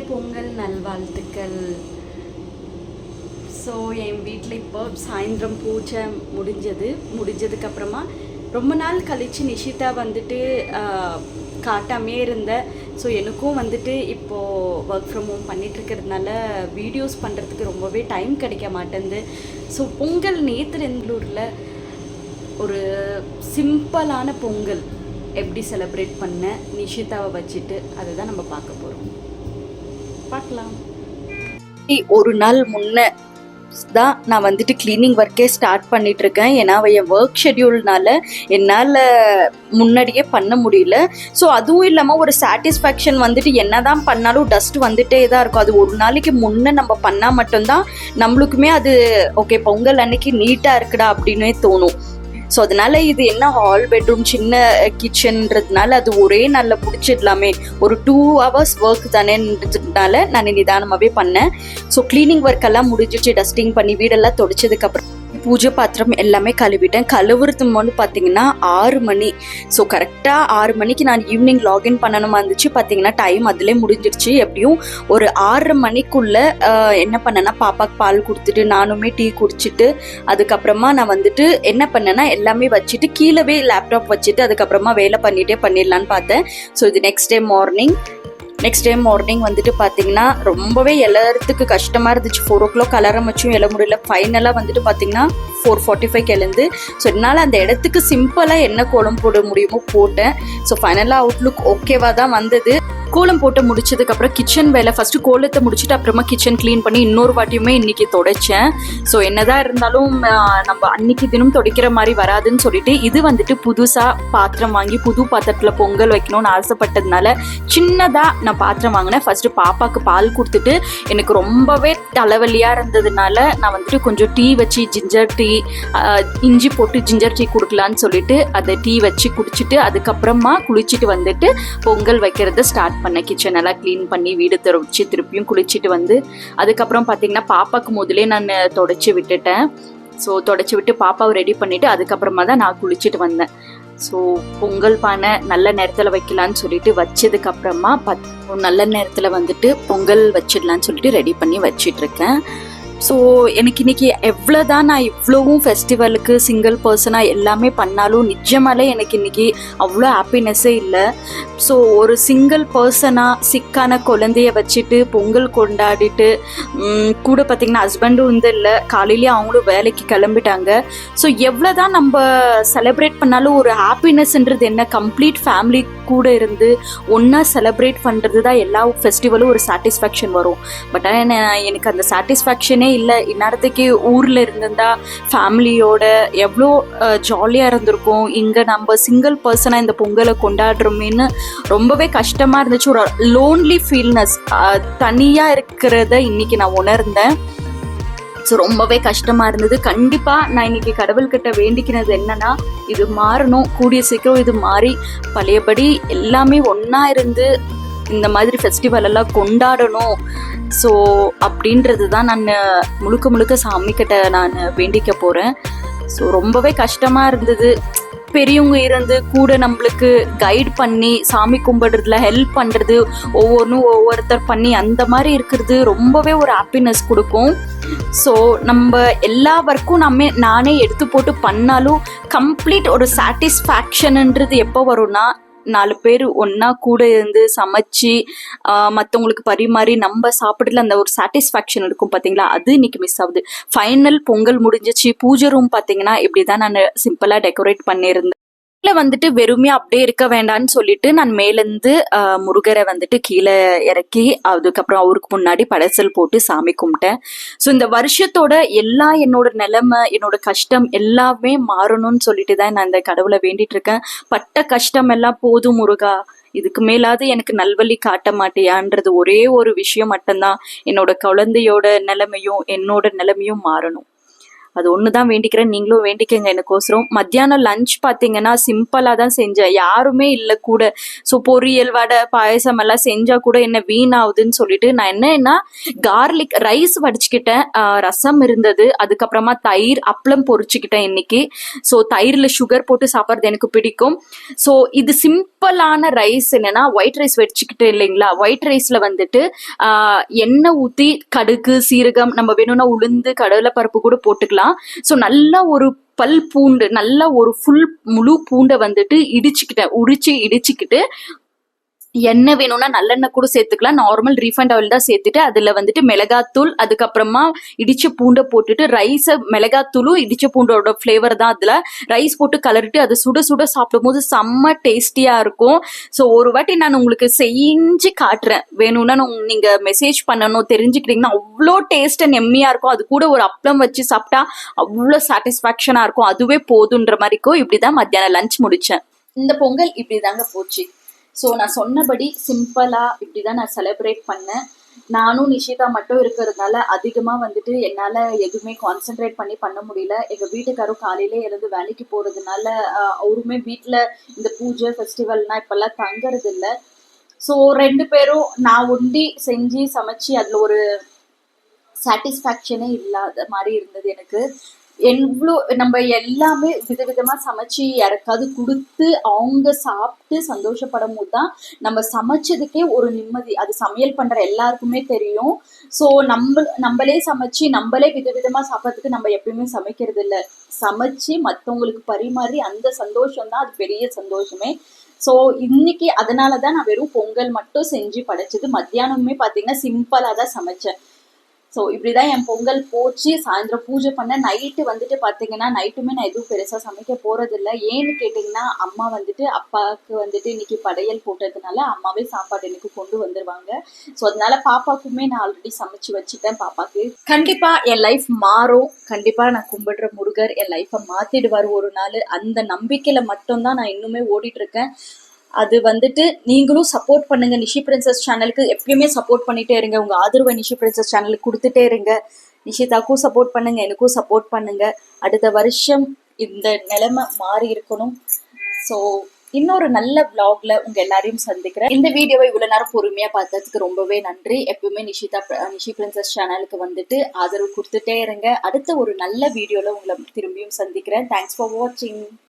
பொங்கல் நல்வாழ்த்துக்கள். ஸோ என் வீட்டில் இப்போ சாயந்தரம் பூஜை முடிஞ்சதுக்கப்புறமா ரொம்ப நாள் கழித்து நிஷிதா வந்துட்டு காட்டாமே இருந்தேன். ஸோ எனக்கும் வந்துட்டு இப்போது ஒர்க் ஃப்ரம் ஹோம் பண்ணிகிட்ருக்கிறதுனால வீடியோஸ் பண்ணுறதுக்கு ரொம்பவே டைம் கிடைக்க மாட்டேங்குது. ஸோ பொங்கல் நேற்று பெங்களூரில் ஒரு சிம்பிளான பொங்கல் எப்படி செலிப்ரேட் பண்ண நிஷிதாவை வச்சுட்டு அதை தான் நம்ம பார்க்கலாம். ஒரு நாள் முன்னே தான் நான் வந்துட்டு கிளீனிங் ஒர்க்கே ஸ்டார்ட் பண்ணிகிட்ருக்கேன். ஏன்னா என் ஒர்க் ஷெட்யூல்னால என்னால் முன்னாடியே பண்ண முடியல. ஸோ அதுவும் இல்லாமல் ஒரு சாட்டிஸ்ஃபேக்ஷன் வந்துட்டு என்ன தான் பண்ணாலும் டஸ்ட் வந்துட்டே தான் இருக்கும். அது ஒரு நாளைக்கு முன்னே நம்ம பண்ணால் மட்டும்தான் நம்மளுக்குமே அது ஓகே பொங்கல் அன்னைக்கு நீட்டாக இருக்குடா அப்படின்னே தோணும். ஸோ அதனால இது என்ன ஹால் பெட்ரூம் சின்ன கிச்சன்றதுனால அது ஒரே நாளில் முடிச்சிடலாமே, ஒரு 2 hours ஒர்க் தானேன்றதுனால நான் நிதானமாகவே பண்ணேன். ஸோ கிளீனிங் ஒர்க் எல்லாம் முடிஞ்சிச்சு. டஸ்டிங் பண்ணி வீடெல்லாம் தொடச்சதுக்கப்புறம் பூஜை பாத்திரம் எல்லாமே கழுவிட்டேன். கழுவுறது வந்து பார்த்தீங்கன்னா 6 மணி. ஸோ கரெக்டாக 6 மணிக்கு நான் ஈவினிங் லாகின் பண்ணணுமா இருந்துச்சு. பார்த்தீங்கன்னா டைம் அதிலே முடிஞ்சிருச்சு. எப்படியும் ஒரு 6:30 மணிக்குள்ளே என்ன பண்ணேன்னா பாப்பாக்கு பால் கொடுத்துட்டு நானுமே டீ குடிச்சிட்டு அதுக்கப்புறமா நான் வந்துட்டு என்ன பண்ணேன்னா எல்லாமே வச்சுட்டு கீழவே லேப்டாப் வச்சுட்டு அதுக்கப்புறமா வேலை பண்ணிடலான்னு பார்த்தேன். ஸோ இது நெக்ஸ்ட் டே மார்னிங் வந்துட்டு பார்த்தீங்கன்னா ரொம்பவே எழறதுக்கு கஷ்டமாக இருந்துச்சு. 4 o'clock அலாரம் வச்சும் எழ முடியல. ஃபைனலாக வந்துட்டு பார்த்தீங்கன்னா 4:45 எழுந்து ஸோ என்னால் அந்த இடத்துக்கு சிம்பிளாக என்ன கோலம் போட முடியுமோ போட்டேன். ஸோ ஃபைனலாக அவுட்லுக் ஓகேவாக தான் வந்தது. கோலம் போட்டு முடிச்சதுக்கப்புறம் கிச்சன் வேலை ஃபஸ்ட்டு கோலத்தை முடிச்சுட்டு அப்புறமா கிச்சன் க்ளீன் பண்ணி இன்னொரு வாட்டியுமே இன்றைக்கி துடைச்சேன். ஸோ என்னதான் இருந்தாலும் நம்ம அன்னைக்கு தினம் துடைக்கிற மாதிரி வராதுன்னு சொல்லிட்டு இது வந்துட்டு புதுசாக பாத்திரம் வாங்கி புது பாத்திரத்தில் பொங்கல் வைக்கணும்னு ஆசைப்பட்டதுனால சின்னதாக நான் பாத்திரம் வாங்கினேன். ஃபஸ்ட்டு பாப்பாவுக்கு பால் கொடுத்துட்டு எனக்கு ரொம்பவே தலைவலியாக இருந்ததுனால நான் வந்துட்டு கொஞ்சம் டீ வச்சு ஜிஞ்சர் டீ இஞ்சி போட்டு ஜிஞ்சர் டீ கொடுக்கலான்னு சொல்லிட்டு அதை டீ வச்சு குடிச்சிட்டு அதுக்கப்புறமா குளிச்சுட்டு வந்துட்டு பொங்கல் வைக்கிறத ஸ்டார்ட் பண்ண கிச்சன் எல்லாம் க்ளீன் பண்ணி வீடு தொடச்சி திருப்பியும் குளிச்சுட்டு வந்து அதுக்கப்புறம் பார்த்தீங்கன்னா பாப்பாவுக்கு முதலே நான் தொடச்சி விட்டுட்டேன். ஸோ தொடச்சி விட்டு பாப்பாவை ரெடி பண்ணிவிட்டு அதுக்கப்புறமா தான் நான் குளிச்சுட்டு வந்தேன். ஸோ பொங்கல் பானை நல்ல நேரத்தில் வைக்கலான்னு சொல்லிட்டு வச்சதுக்கப்புறமா நல்ல நேரத்தில் வந்துட்டு பொங்கல் வச்சிடலான்னு சொல்லிட்டு ரெடி பண்ணி வச்சிட்ருக்கேன். ஸோ எனக்கு இன்றைக்கி எவ்வளோதான் நான் இவ்வளவும் ஃபெஸ்டிவலுக்கு சிங்கிள் பர்சனாக எல்லாமே பண்ணாலும் நிஜமாலே எனக்கு இன்றைக்கி அவ்வளோ ஹாப்பினஸ்ஸே இல்லை. ஸோ ஒரு சிங்கிள் பர்சனாக சிக்கான குழந்தைய வச்சுட்டு பொங்கல் கொண்டாடிட்டு கூட பார்த்திங்கன்னா ஹஸ்பண்டும் வந்து இல்லை, காலையிலேயே அவங்களும் வேலைக்கு கிளம்பிட்டாங்க. ஸோ எவ்வளோ தான் நம்ம செலிப்ரேட் பண்ணாலும் ஒரு ஹாப்பினஸ்ன்றது என்ன, கம்ப்ளீட் ஃபேமிலி கூட இருந்து ஒன்றா செலிப்ரேட் பண்ணுறது தான் எல்லா ஃபெஸ்டிவலும் ஒரு சாட்டிஸ்ஃபேக்ஷன் வரும். பட் ஆனால் எனக்கு அந்த சாட்டிஸ்ஃபேக்ஷனே இல்லை. இந்நேரத்துக்கு ஊரில் இருந்திருந்தா ஃபேமிலியோட எவ்வளோ ஜாலியாக இருந்திருக்கும். இங்கே நம்ம சிங்கிள் பர்சனாக இந்த பொங்கலை கொண்டாடுறோமேன்னு ரொம்பவே கஷ்டமாக இருந்துச்சு. ஒரு லோன்லி ஃபீல்னஸ் தனியாக இருக்கிறத இன்றைக்கி நான் உணர்ந்தேன். ஸோ ரொம்பவே கஷ்டமாக இருந்தது. கண்டிப்பாக நான் இன்றைக்கி கடவுள்கிட்ட வேண்டிக்கிறது என்னென்னா இது மாறணும், கூடிய சீக்கிரம் இது மாறி பழையபடி எல்லாமே ஒன்றா இருந்து இந்த மாதிரி ஃபெஸ்டிவல் எல்லாம் கொண்டாடணும். ஸோ அப்படின்றது தான் நான் முழுக்க சாமிக்கிட்ட நான் வேண்டிக்க போகிறேன். ஸோ ரொம்பவே கஷ்டமாக இருந்தது. பெரியவங்க இருந்து கூட நம்மளுக்கு கைட் பண்ணி சாமி கும்பிடுறதுல ஹெல்ப் பண்ணுறது ஒவ்வொருத்தர் பண்ணி அந்த மாதிரி இருக்கிறது ரொம்பவே ஒரு ஹாப்பினஸ் கொடுக்கும். ஸோ நம்ம எல்லா ஒர்க்கும் நானே எடுத்து போட்டு பண்ணாலும் கம்ப்ளீட் ஒரு சாட்டிஸ்ஃபேக்ஷன்ன்றது எப்போ வரும்னா 4 பேர் ஒன்றா கூட இருந்து சமைச்சு மற்றவங்களுக்கு பரிமாறி நம்ம சாப்பிடல அந்த ஒரு சாட்டிஸ்ஃபேக்ஷன் இருக்கும் பார்த்தீங்களா, அது இன்னைக்கு மிஸ் ஆகுது. ஃபைனல் பொங்கல் முடிஞ்சிச்சு. பூஜை ரூம் பார்த்தீங்கன்னா இப்படி தான் நான் சிம்பிளாக டெக்கரேட் பண்ணியிருந்தேன். இல்லை வந்துட்டு வெறுமையாக அப்படியே இருக்க வேண்டான்னு சொல்லிட்டு நான் மேலேருந்து முருகரை வந்துட்டு கீழே இறக்கி அதுக்கப்புறம் அவருக்கு முன்னாடி படைசல் போட்டு சாமி கும்பிட்டேன். ஸோ இந்த வருஷத்தோட என்னோட நிலைமை என்னோட கஷ்டம் எல்லாமே மாறணும்னு சொல்லிட்டு தான் நான் இந்த கடவுளை வேண்டிட்டு இருக்கேன். பட்ட கஷ்டம் எல்லாம் போதும் முருகா, இதுக்கு மேலாவது எனக்கு நல்வழி காட்ட மாட்டியான்றது ஒரே ஒரு விஷயம் மட்டும்தான். என்னோட குழந்தையோட நிலைமையும் என்னோட நிலைமையும் மாறணும். அது ஒன்று தான் வேண்டிக்கிறேன், நீங்களும் வேண்டிக்கங்க எனக்கோசரம். மத்தியானம் லஞ்ச் பார்த்தீங்கன்னா சிம்பிளாக தான் செஞ்சேன், யாருமே இல்லை கூட. ஸோ பொரியல் வடை பாயசம் எல்லாம் செஞ்சால் கூட என்ன வீணாகுதுன்னு சொல்லிட்டு நான் என்னன்னா கார்லிக் ரைஸ் வடிச்சுக்கிட்டேன், ரசம் இருந்தது, அதுக்கப்புறமா தயிர் அப்பளம் பொரிச்சுக்கிட்டேன் இன்னைக்கு. ஸோ தயிரில் சுகர் போட்டு சாப்பிட்றது எனக்கு பிடிக்கும். ஸோ இது சிம்பிளான ரைஸ். என்னன்னா ஒயிட் ரைஸ் வச்சுக்கிட்டு இல்லைங்களா, ஒயிட் ரைஸில் வந்துட்டு எண்ணெய் ஊற்றி கடுகு சீரகம் நம்ம வேணும்னா உளுந்து கடலை பருப்பு கூட போட்டுக்கலாம். ஸோ நல்லா ஒரு பல் பூண்டு, நல்லா ஒரு ஃபுல் முழு பூண்டை வந்துட்டு இடிச்சுக்கிட்டு எண்ணெய் வேணும்னா நல்லெண்ணெய் கூட சேர்த்துக்கலாம், நார்மல் ரீஃபைண்ட் ஆயில் தான் சேர்த்துட்டு அதில் வந்துட்டு மிளகாத்தூள் அதுக்கப்புறமா இடிச்ச பூண்டை போட்டுட்டு ரைஸை மிளகாத்தூளும் இடிச்ச பூண்டோட ஃப்ளேவர் தான் அதில் ரைஸ் போட்டு கலரிட்டு அதை சுட சுட சாப்பிடும் போது செம்ம டேஸ்டியாக இருக்கும். ஸோ ஒரு வாட்டி நான் உங்களுக்கு செஞ்சு காட்டுறேன், வேணும்னா நீங்கள் மெசேஜ் பண்ணணும், தெரிஞ்சுக்கிட்டீங்கன்னா அவ்வளோ டேஸ்ட் அண்ட் எம்மியாக இருக்கும். அது கூட ஒரு அப்பளம் வச்சு சாப்பிட்டா அவ்வளோ சாட்டிஸ்ஃபேக்ஷனாக இருக்கும், அதுவே போதுன்ற மாதிரிக்கும். இப்படி தான் மத்தியானம் லஞ்ச் முடித்தேன். இந்த பொங்கல் இப்படி தாங்க போச்சு. ஸோ நான் சொன்னபடி சிம்பிளாக இப்படி தான் நான் செலிப்ரேட் பண்ணேன். நானும் நிஷிதா மட்டும் இருக்கிறதுனால அதிகமாக வந்துட்டு என்னால் எதுவுமே கான்சென்ட்ரேட் பண்ணி பண்ண முடியல. எங்கள் வீட்டுக்காரும் காலையிலே எழுந்து வேலைக்கு போகிறதுனால அவருமே வீட்டில் இந்த பூஜை ஃபெஸ்டிவல்னால் இப்போல்லாம் தங்கிறது இல்லை. ஸோ 2 பேரும் நான் ஒண்டி செஞ்சு சமைச்சு அதில் ஒரு சாட்டிஸ்ஃபேக்ஷனே இல்லாத மாதிரி இருந்தது எனக்கு. எவ்வளோ நம்ம எல்லாமே விதவிதமாக சமைச்சு யாருக்காவது கொடுத்து அவங்க சாப்பிட்டு சந்தோஷப்படும் போது தான் நம்ம சமைச்சதுக்கே ஒரு நிம்மதி. அது சமையல் பண்ணுற எல்லாருக்குமே தெரியும். ஸோ நம்மளே சமைச்சு நம்மளே விதவிதமாக சாப்பிட்றதுக்கு நம்ம எப்பயுமே சமைக்கிறது இல்லை. சமைச்சு மற்றவங்களுக்கு பரிமாறி அந்த சந்தோஷம் தான் அது பெரிய சந்தோஷமே. ஸோ இன்னைக்கு அதனால தான் நான் வெறும் பொங்கல் மட்டும் செஞ்சு படைச்சது. மத்தியானமே பார்த்தீங்கன்னா சிம்பிளாக தான் சமைச்சேன். ஸோ இப்படி தான் என் பொங்கல் போச்சு. சாயந்தரம் பூஜை பண்ண நைட்டு வந்துட்டு பார்த்தீங்கன்னா நைட்டுமே நான் எதுவும் பெருசாக சமைக்க போகிறதில்ல. ஏன்னு கேட்டிங்கன்னா அம்மா வந்துட்டு அப்பாவுக்கு வந்துட்டு இன்னைக்கு படையல் போட்டதுனால அம்மாவே சாப்பாடு எனக்கு கொண்டு வந்துடுவாங்க. ஸோ அதனால பாப்பாவுக்குமே நான் ஆல்ரெடி சமைச்சு வச்சுட்டேன். பாப்பாவுக்கு கண்டிப்பாக என் லைஃப் மாறும், கண்டிப்பாக நான் கும்பிடுற முருகர் என் லைஃப்பை மாற்றிடுவார் ஒரு நாள். அந்த நம்பிக்கையில் மட்டும்தான் நான் இன்னுமே ஓடிட்டுருக்கேன். அது வந்துட்டு நீங்களும் சப்போர்ட் பண்ணுங்க. நிஷி பிரின்சஸ் சேனலுக்கு எப்பயுமே சப்போர்ட் பண்ணிட்டே இருங்க. உங்க ஆதரவை நிஷி பிரின்சஸ் சேனலுக்கு கொடுத்துட்டே இருங்க. நிஷிதாக்கும் சப்போர்ட் பண்ணுங்க, எனக்கும் சப்போர்ட் பண்ணுங்க. அடுத்த வருஷம் இந்த நிலைமை மாறி இருக்கணும். ஸோ இன்னொரு நல்ல vlogல உங்க எல்லாரையும் சந்திக்கிறேன். இந்த வீடியோவை இவ்வளவு நேரம் பொறுமையா பார்த்ததுக்கு ரொம்பவே நன்றி. எப்பவுமே நிஷி பிரின்சஸ் சேனலுக்கு வந்துட்டு ஆதரவு கொடுத்துட்டே இருங்க. அடுத்த ஒரு நல்ல வீடியோல உங்களை திரும்பியும் சந்திக்கிறேன். தேங்க்ஸ் ஃபார் வாட்சிங்.